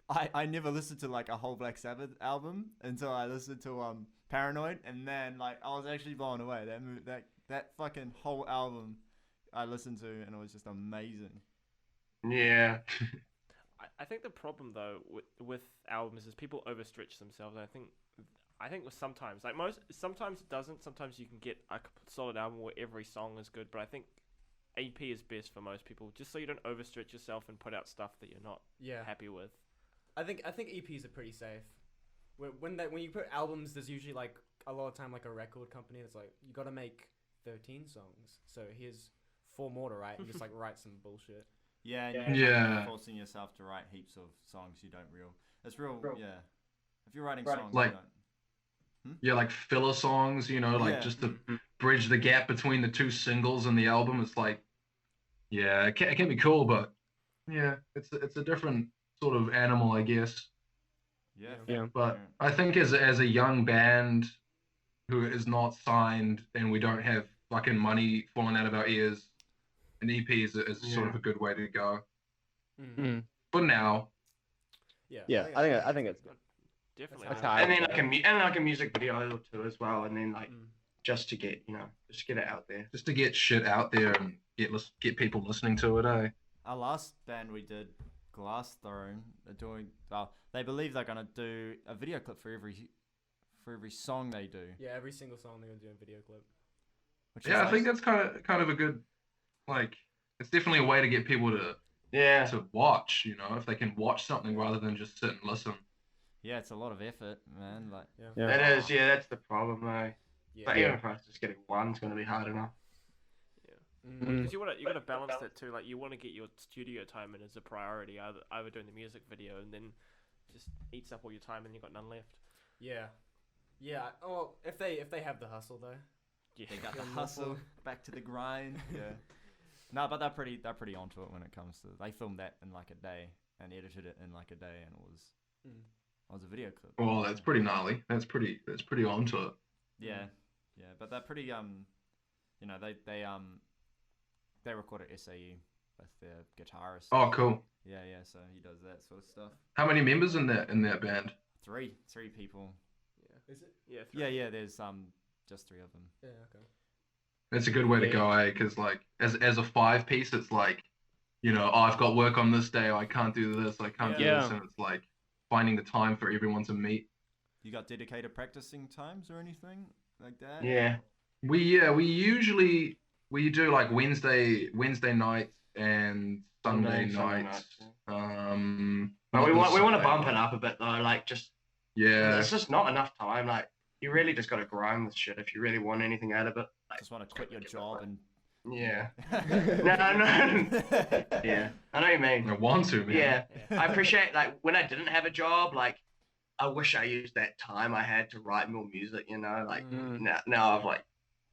S1: I never listened to like a whole Black Sabbath album until I listened to Paranoid, and then like I was actually blown away. That fucking whole album I listened to, and it was just amazing.
S3: Yeah.
S5: I think the problem though with albums is people overstretch themselves. I think with sometimes sometimes it doesn't. Sometimes you can get a solid album where every song is good, but I think EP is best for most people, just so you don't overstretch yourself and put out stuff that you're not
S4: Yeah.
S5: happy with.
S4: I think EPs are pretty safe. When you put albums, there's usually like a lot of time like a record company that's like, you got to make 13 songs, so here's 4 more to write, and just like write some bullshit.
S1: Yeah, and
S3: Yeah.
S1: you're kind
S2: Yeah.
S1: of forcing yourself to write heaps of songs you don't real. It's real,
S3: Real.
S1: yeah. If you're writing
S3: Right.
S1: songs,
S2: Like-
S1: you don't.
S2: Yeah, like filler songs, you know, like
S1: Yeah.
S2: just to bridge the gap between the 2 singles and the album. It's like, yeah, it can be cool, but yeah, it's a different sort of animal, I guess.
S1: Yeah.
S6: Yeah.
S2: But I think as a young band who is not signed and we don't have fucking money falling out of our ears, an EP is sort of a good way to go.
S6: Mm.
S2: For now,
S4: Yeah.
S6: Yeah, I think it's good.
S5: Definitely.
S6: That's
S5: not.
S6: how I
S3: And then
S6: look
S3: like
S6: at it.
S3: and like a music video or two as well, and then like
S4: Mm.
S3: just to get it out there.
S2: just to get shit out there and get people listening to it, eh?
S1: Our last band we did, Glass Throne, they're doing. They believe they're gonna do a video clip for every song they do.
S4: Yeah, every single song they're gonna do a video clip.
S1: Which
S2: Yeah,
S1: is
S2: I think that's kind of a good, like, it's definitely a way to get people
S3: Yeah.
S2: to watch, you know, if they can watch something rather than just sit and listen.
S1: yeah, it's a lot of effort, man. Like
S6: Yeah.
S3: That is, yeah, that's the problem, though.
S4: Yeah.
S3: But even for us, just getting one's gonna be hard enough.
S6: Mm.
S5: Because you gotta balance that too. Like you want to get your studio time in as a priority, either doing the music video and then just eats up all your time and you got none left.
S4: Yeah. Yeah. Oh, if they have the hustle though.
S5: Yeah.
S1: they got the
S4: Yeah, more
S1: hustle, back to the grind. Yeah. No, but they're pretty onto it when it comes to. They filmed that in like a day and edited it in like a day, and it was a video clip.
S2: Well, that's pretty gnarly. That's pretty onto it.
S1: Yeah, yeah, but they're pretty you know, they record at SAU with their guitarist.
S2: Oh, cool.
S1: Yeah, so he does that sort of stuff.
S2: How many members in that band?
S1: Three people.
S4: Is it?
S5: Yeah.
S1: Yeah, there's just 3 of them.
S4: Yeah. Okay.
S2: That's a good way to go, eh? Because like as a 5-piece, it's like, you know, oh, I've got work on this day. I can't do this. I can't do
S6: Yeah.
S2: this, and it's like finding the time for everyone to meet.
S1: You got dedicated practicing times or anything like that?
S3: Yeah.
S2: We usually do like Wednesday nights and Sunday nights.
S3: But we want to
S2: Sunday.
S3: bump it up a bit though. Like just
S2: Yeah.
S3: it's just not enough time. Like you really just got to grind this shit if you really want anything out of it. Like,
S1: Just want to quit your job and.
S3: yeah. No. Yeah. I know what you mean.
S2: I want to, man.
S3: Yeah. I appreciate like when I didn't have a job, like I wish I used that time I had to write more music, you know, like now I've like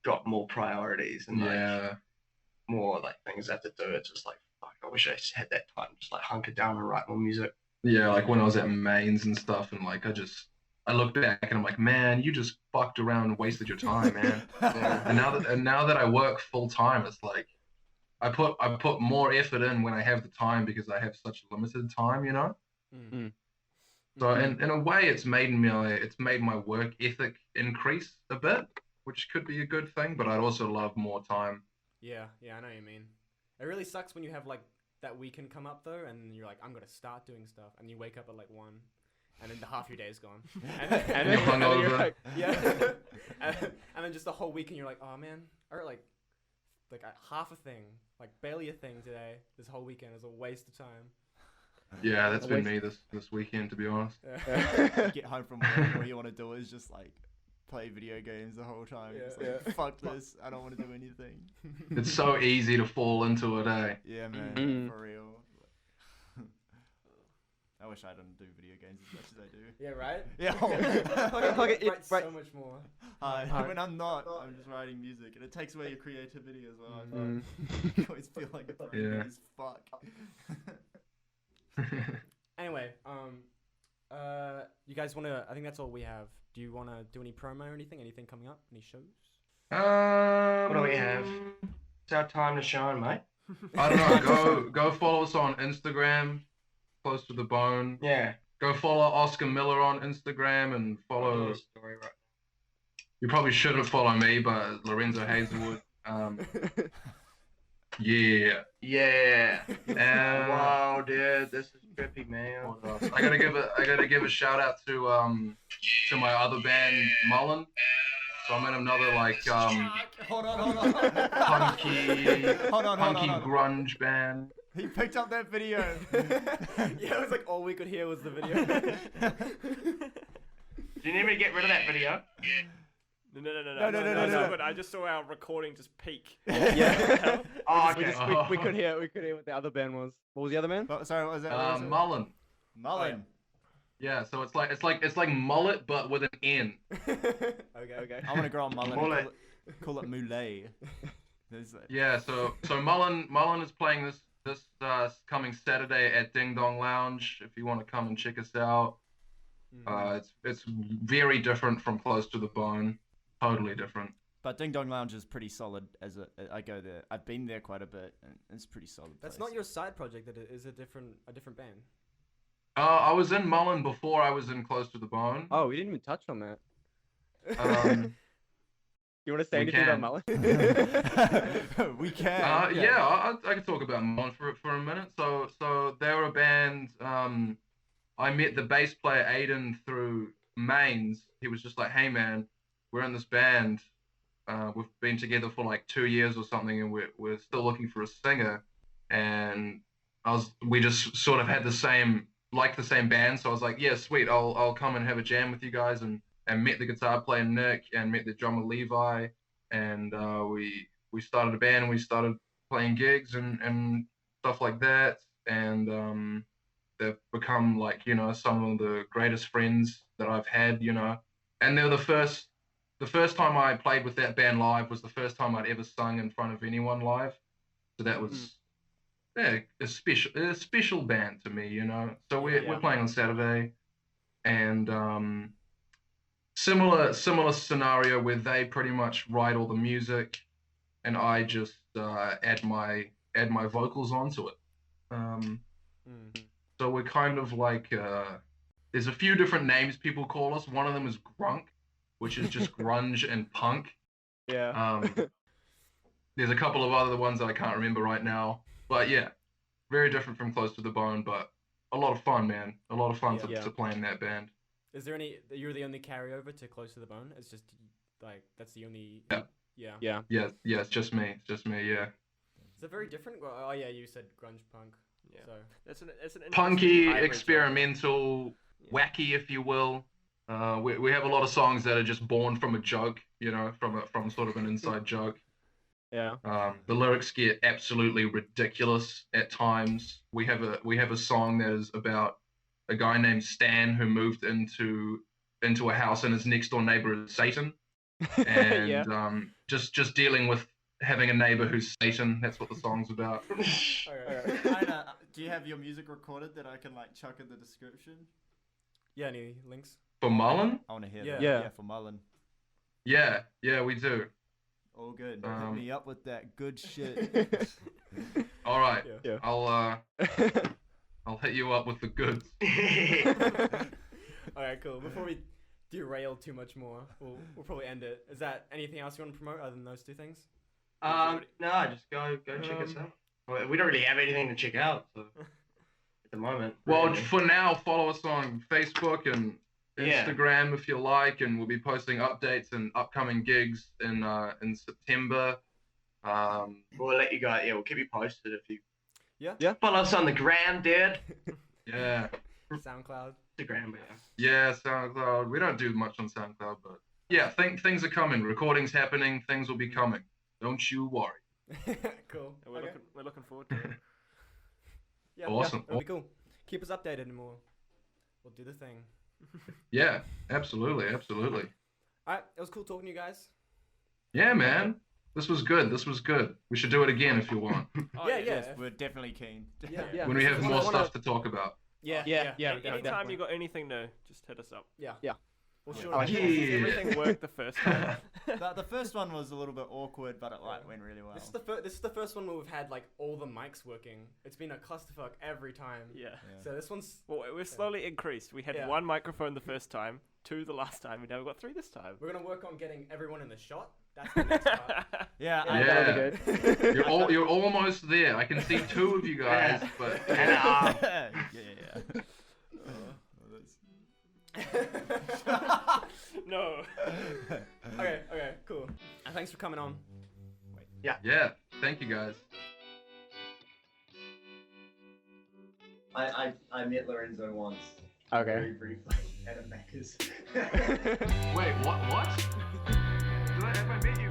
S3: got more priorities and like
S2: Yeah.
S3: more like things I have to do. It's just like fuck, I wish I just had that time, just like hunker down and write more music.
S2: Yeah, like when I was at Mains and stuff, and like I look back and I'm like, man, you just fucked around and wasted your time, man. And now that I work full time, it's like I put more effort in when I have the time because I have such limited time, you know. So in a way, it's made my work ethic increase a bit, which could be a good thing. But I'd also love more time.
S4: Yeah, I know what you mean. It really sucks when you have like that weekend come up though, and you're like, I'm gonna start doing stuff, and you wake up at like 1. and then the half your day is gone.
S2: And you're hungover.
S6: like,
S4: Yeah. And then just the whole weekend, you're like, oh man, or like half a thing, like barely a thing today. This whole weekend is a waste of time.
S2: Yeah, that's been me this weekend, to be honest.
S1: You get home from work and all you want to do is just like play video games the whole time.
S4: Yeah.
S1: Just like, fuck this, I don't want to do anything.
S2: It's so easy to fall into it, eh?
S1: Yeah, man,
S6: Mm.
S1: for real. I wish I didn't do video games as much as I do.
S4: Yeah, right?
S1: Yeah.
S6: Fucking
S4: You write
S6: right.
S4: so much more.
S1: When I'm not, I'm just writing music, and it takes away your creativity as well. I
S6: Mm.
S1: find. You always feel like it's
S2: Yeah.
S1: as fuck.
S4: Anyway, you guys want to? I think that's all we have. Do you want to do any promo or anything? Anything coming up? Any shows?
S3: What do we have? It's our time to shine, mate.
S2: I don't know. Go follow us on Instagram, Close to the Bone.
S3: Yeah.
S2: Go follow Oscar Miller on Instagram and follow.
S3: Story right.
S2: You probably shouldn't follow me, but Lorenzo Hazelwood. Yeah.
S3: Yeah. Wow, dude, this is trippy, man.
S2: I gotta give a shout out to my other band Mullen. So I'm in another like
S1: Hold on.
S2: punky grunge band.
S1: He picked up that video.
S4: Yeah, it was like all we could hear was the video.
S3: Do you need me to get rid of that video?
S5: No. But I just saw our recording just peak.
S6: Yeah.
S3: Oh,
S6: we,
S3: okay.
S6: we could hear what the other band was. What was the other band?
S1: Sorry, what was that?
S2: Mullen.
S1: Mullen.
S2: Yeah, so it's like mullet but with an N.
S4: Okay.
S1: I want to grow a mullet.
S3: Mullet.
S1: Call it moulet.
S2: Yeah, so Mullen is playing this coming Saturday at Ding Dong Lounge. If you want to come and check us out, it's very different from Close to the Bone, totally different.
S1: But Ding Dong Lounge is pretty solid. I go there. I've been there quite a bit, and it's pretty solid.
S4: That's
S1: place.
S4: not your side project. That is a different band.
S2: I was in Mullen before I was in Close to the Bone.
S6: Oh, we didn't even touch on that. You want to say
S2: We
S6: anything
S2: can.
S6: about Mullen?
S1: We can.
S2: Yeah, I can talk about Mullen for a minute. So they were a band. I met the bass player Aiden through Mains. He was just like, "Hey man, we're in this band. We've been together for like 2 years or something, and we're still looking for a singer." And we just sort of had the same band. So I was like, "Yeah, sweet. I'll come and have a jam with you guys." And met the guitar player Nick and met the drummer Levi, and we started a band and we started playing gigs and stuff like that, and they've become like, you know, some of the greatest friends that I've had, you know. And they're the first time I played with that band live was the first time I'd ever sung in front of anyone live, so that was a special band to me, you know. So we're playing on Saturday, and similar scenario where they pretty much write all the music and I just add my vocals onto it. So we're kind of like there's a few different names people call us. One of them is grunk, which is just grunge and punk.
S6: Yeah.
S2: There's a couple of other ones that I can't remember right now, but yeah, very different from Close to the Bone, but a lot of fun, man. A lot of fun to play in that band.
S4: Is there any? You're the only carryover to Close to the Bone. It's just like that's the only.
S2: Yeah.
S6: Yeah.
S2: Yeah, it's just me. Yeah.
S4: Is it very different? Well, oh yeah, you said grunge punk.
S5: Yeah.
S4: So
S5: That's an interesting
S2: Punky,
S5: hybrid genre.
S2: experimental, wacky, if you will. We have a lot of songs that are just born from a joke, you know, from sort of an inside joke.
S6: Yeah.
S2: The lyrics get absolutely ridiculous at times. We have a song that is about a guy named Stan who moved into a house and his next door neighbor is Satan, and just dealing with having a neighbor who's Satan. That's what the song's about.
S1: Alright. Do you have your music recorded that I can like chuck in the description?
S4: yeah, any links?
S2: For Mullen?
S1: I want to hear
S4: Yeah.
S1: that.
S6: Yeah.
S1: Yeah, for Mullen.
S2: Yeah, we do.
S1: All good. Hit me up with that good shit.
S2: All right,
S6: Yeah.
S2: I'll hit you up with the goods.
S4: All right, cool. Before we derail too much more, we'll probably end it. Is that anything else you want to promote other than those two things?
S3: No, just go check us out. Well, we don't really have anything to check out, so at the moment.
S2: Well,
S3: really.
S2: for now, follow us on Facebook and
S3: Yeah.
S2: Instagram if you like, and we'll be posting updates and upcoming gigs in September.
S3: We'll let you guys. Yeah, we'll keep you posted if you.
S4: Yeah.
S3: Follow us on the gram, dude.
S2: Yeah,
S4: SoundCloud.
S3: Instagram,
S2: yeah, SoundCloud. We don't do much on SoundCloud, but yeah, things are coming. Recordings happening. Things will be coming. Don't you worry.
S4: Cool.
S5: And we're
S4: Okay.
S5: looking forward to it.
S4: Yeah,
S2: Awesome.
S4: That'll be cool. Keep us updated and we'll do the thing.
S2: Yeah, absolutely.
S4: Alright, it was cool talking to you guys.
S2: Yeah, man. This was good. We should do it again if you want.
S5: Oh,
S4: Yeah.
S1: Yes, we're definitely keen.
S4: Yeah.
S2: When we have
S4: I
S2: more
S4: wanna-
S2: stuff to talk about.
S4: Yeah.
S5: Anytime
S6: definitely.
S5: you got anything new, just hit us up.
S4: Yeah.
S6: Yeah.
S4: Well,
S6: Yeah.
S4: sure.
S6: Oh,
S2: yeah.
S5: Everything worked the first time.
S1: The first one was a little bit awkward, but it went really well.
S4: This is the first one where we've had like all the mics working. It's been a clusterfuck every time.
S5: Yeah.
S4: So this one's
S5: Well, we've slowly increased. We had
S4: Yeah.
S5: 1 microphone the first time, 2 the last time, and now we've got 3 this time.
S4: we're gonna work on getting everyone in the shot. That's the next part.
S1: Yeah,
S4: Yeah.
S1: I-
S2: Yeah.
S6: That'll be good.
S2: You're almost there. I can see 2 of you guys, but
S3: And
S1: yeah.
S5: No.
S4: Okay, cool. And thanks for coming on.
S2: yeah. Thank you guys.
S7: I met Lorenzo once.
S6: Okay.
S7: Very briefly at a Macca's.
S2: Wait, what? Have I met you